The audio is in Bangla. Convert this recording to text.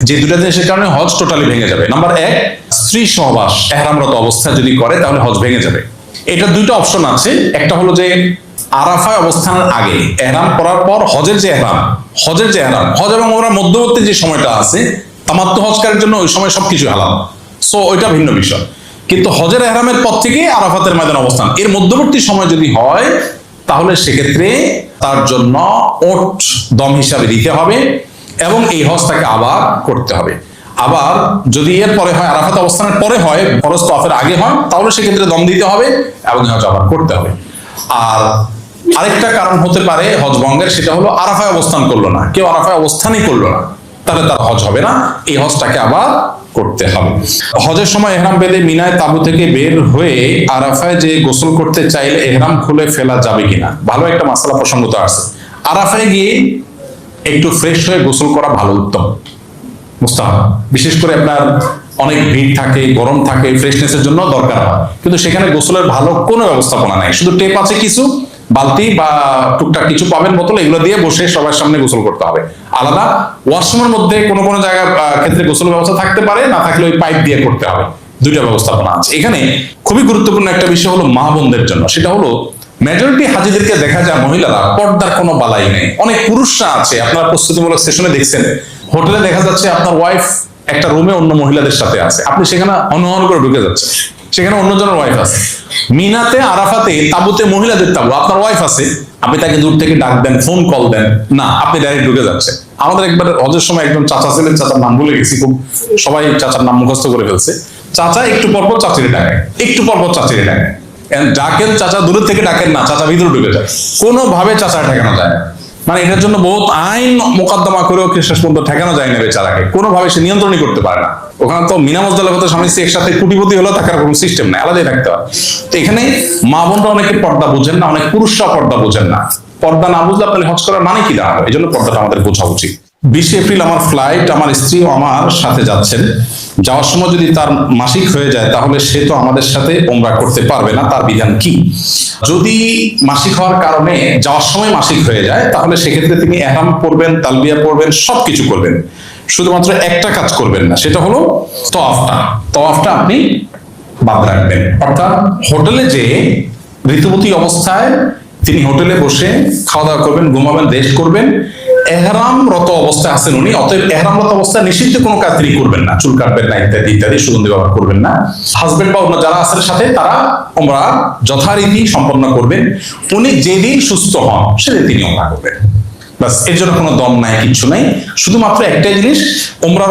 যে দুটা জিনিসের কারণে হজ টোটালি ভেঙে যাবে। নাম্বার 1, স্ত্রী সহবাস এহরামরত অবস্থায় যদি করে তাহলে হজ ভেঙে যাবে। এটা দুইটা অপশন আছে। একটা হলো যে আরাফায় অবস্থানের আগে এহরাম করার পর হজ এবং ওমরার মধ্যবর্তী যে সময়টা আছে তামাত্তু হজকারীর জন্য ওই সময় সবকিছু হালাল, সো ওইটা ভিন্ন বিষয়। কিন্তু হজের এহরামের পর থেকে আরাফাতের ময়দানে অবস্থান, এর মধ্যবর্তী সময় যদি হয় তাহলে সেক্ষেত্রে তার জন্য ওট দম হিসাবে দিতে হবে এবং এই হজটাকে আবার করতে হবে। আবার যদি এর পরে হয়, আরাফাত অবস্থানের পরে হয়, ফরজ তওয়াফের আগে হয়, তাহলে সেক্ষেত্রে দম দিতে হবে এবং হজ আবার করতে হবে। আর আরেকটা কারণ হতে পারে হজ ভঙ্গের, সেটা হলো আরাফায় অবস্থান করলো না, কেউ আরাফায় অবস্থানই করলো না, তাহলে তার হজ হবে না, এই হজটাকে আবার করতে হবে। হজের সময় এহরাম বেঁধে মিনায় তাঁবু থেকে বের হয়ে আরাফায় যে গোসল করতে চাইলে এহরাম খুলে ফেলা যাবে কিনা, ভালো একটা মাসালা প্রসঙ্গত আছে। আরাফায় গিয়ে একটু ফ্রেশ হয়ে গোসল করা ভালো, উত্তম, মুস্তাহাব। বিশেষ করে আপনার অনেক ভিড় থাকে, গরম থাকে, ফ্রেশনেসের জন্য দরকার হয়, কিন্তু সেখানে গোসলের ভালো কোনো ব্যবস্থাপনা নাই। শুধু টেপ আছে, কিছু বালতি বা টুকটাক কিছু পাবেন বোতল, এগুলো দিয়ে বসে সবার সামনে গোসল করতে হবে। আলাদা ওয়াশরুমের মধ্যে কোনো কোনো জায়গার ক্ষেত্রে গোসল ব্যবস্থা থাকতে পারে, না থাকলে ওই পাইপ দিয়ে করতে হবে। দুইটা ব্যবস্থাপনা আছে। এখানে খুবই গুরুত্বপূর্ণ একটা বিষয় হলো মা বোনদের জন্য, সেটা হলো মেজরিটি হাজিদেরকে দেখা যায় মহিলারা পর্দার কোনো বালাই নেই। অনেক পুরুষরা আছে, আপনারা প্রস্তুতিমূলক সেশনে দেখছেন, হোটেলে দেখা যাচ্ছে আপনার ওয়াইফ একটা রুমে অন্য মহিলাদের সাথে আছে, আপনি সেখানে অনুহরণ করে ঢুকে যাচ্ছে, সেখানে অন্যজনের ওয়াইফ আছে। মিনাতে আরাফাতে তাবুতে মহিলাদের তাবু, আপনার ওয়াইফ আছে, আপনি তাকে দূর থেকে ডাক দেন, ফোন কল দেন না, আপনি ডাইরেক্ট ঢুকে যাচ্ছে। আমাদের একবার হজের সময় একজন চাচা ছিলেন, চাচার নাম ভুলে গেছি, খুব সবাই চাচার নাম মুখস্থ করে ফেলছে। চাচা একটু পরপর চাচিরে ডাকেন, একটু পরপর চাচিরে ডাকেন, ডাকেন চাচা, দূরের থেকে ডাকেন না, চাচা ভিতরে ঢুকে যায়, কোনোভাবে চাচা ঠেকানো যায় না। মানে এটার জন্য বহুত আইন মোকদ্দমা করেও শেষ পর্যন্ত ঠেকানো যায় না বেচারাকে, কোনোভাবে সে নিয়ন্ত্রণই করতে পারে না। ওখানে তো মিনা মুজদালিফাতে স্বামী স্ত্রী একসাথে কোটিপতি হলেও থাকার কোনো সিস্টেম নাই, আলাদাই থাকতে হয়। তো এখানে মা বোনরা অনেকে পর্দা বুঝেন না, অনেক পুরুষরা পর্দা বুঝেন না। পর্দা না বুঝলে আপনি হজ করার মানে কি দাঁড়াবে, এই জন্য পর্দাটা আমাদের বোঝা উচিত। 20 এপ্রিল আমার ফ্লাইট, আমার স্ত্রীও আমার সাথে যাচ্ছেন। যাওয়ার সময় যদি তার মাসিক হয়ে যায় তাহলে সে তো আমাদের সাথে উমরা করতে পারবে না, তার বিধান কি? যদি মাসিক হওয়ার কারণে যাওয়ার সময় মাসিক হয়ে যায় তাহলে সেক্ষেত্রে তিনি ইহরাম পড়বেন, তালবিয়া পড়বেন, সবকিছু করবেন, শুধুমাত্র একটা কাজ করবেন না, সেটা হলো তওয়াফটা আপনি বাদ রাখবেন। অর্থাৎ হোটেলে যে ঋতুবতী অবস্থায় তিনি হোটেলে বসে খাওয়া দাওয়া করবেন, ঘুমাবেন, রেস্ট করবেন। এহরামরত অবস্থায় আছেন উনি, অতএব এহরামরত অবস্থায় নিষিদ্ধ কোনো কাজ তিনি করবেন না, চুল কাটবেন না, ইত্যাদি ইত্যাদি, সুগন্ধি ব্যবহার করবেন না। হাজবেন্ড বা অন্য যারা আছেন সাথে তারা উমরা যথারীতি সম্পন্ন করবেন। উনি যেদিন সুস্থ হন সেদিন তিনি উমরা করবেন, বাস। এর জন্য কোনো দম নাই, কিচ্ছু নাই, শুধুমাত্র একটাই জিনিস, উমরার